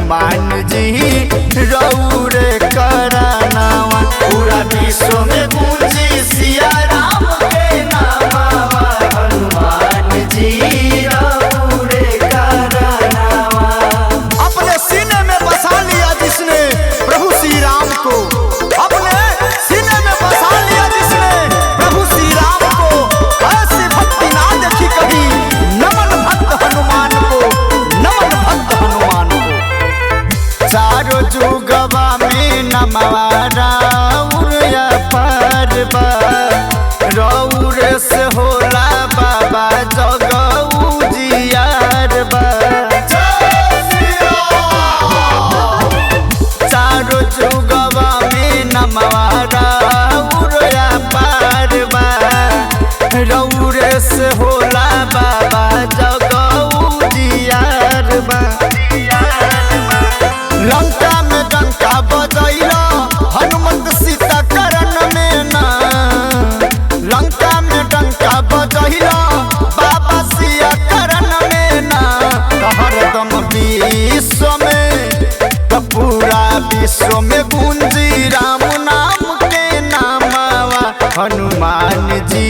हनुमान जी रौरे करानावा। पूरा विश्व में गूंजी सिया राम के नामावा, हनुमान जी रौरे करानावा। अपने सीने में बसा लिया जिसने प्रभु श्री राम को, अपने सीने में बसा लिया जिसने प्रभु श्री राम को, ऐसी भक्ति ना देखी कभी। नमन भक्त हनुमान को, नमन भक्त हनुमान को। चारों जुगवा में नमवा राउर अपार बा, रौर से होला बाबा जगऊ जियार बा। चारों जुगवा में नमवा राउर अपार बा, रौर से होला बाबा जगऊ जियार बा। लंका में डंका बजैला हनुमंत सीता करण में ना, लंका में डंका बजैला बाबा सिया करण में ना। हरदम विश्व में तो पूरा विश्व में गूंजी राम नाम के नामावा, हनुमान जी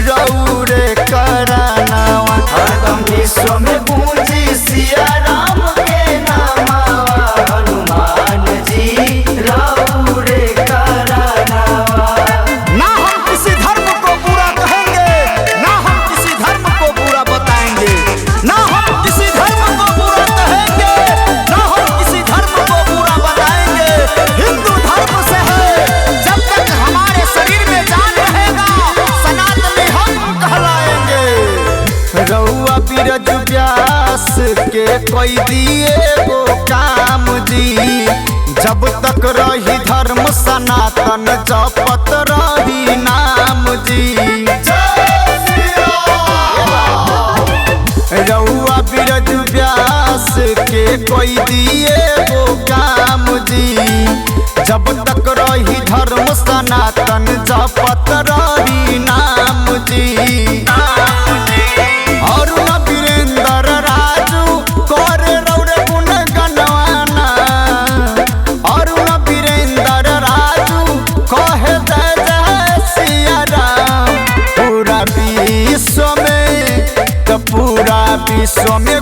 रौरे करानावा। हरदम विश्व में गूंजी सिया राम के नामावा, हनुमान जी रौरे करानावा। ना हम किसी धर्म को बुरा कहेंगे, ना हम किसी धर्म को बुरा बताएंगे, ना हम किसी धर्म को बुरा कहेंगे, ना हम किसी धर्म को बुरा बताएंगे। हिंदू धर्म से है, जब तक हमारे शरीर में जान रहेगा सनातनी हम कहलाएंगे। रउआ बिरज व्यास के कोई दिए वो काम जी, जब तक रही धर्म सनातन जपत रही नाम जी। रउआ बिरज व्यास के कोई दिए वो काम जी, जब तक रही धर्म सनातन जपत रही नाम जी। अरुण वीरेंद्र राजू करे रौरे गुण गनवाना, अरुण वीरेंद्र राजू कहे जय जय सिया राम। पूरा विश्व में तो पूरा विश्व में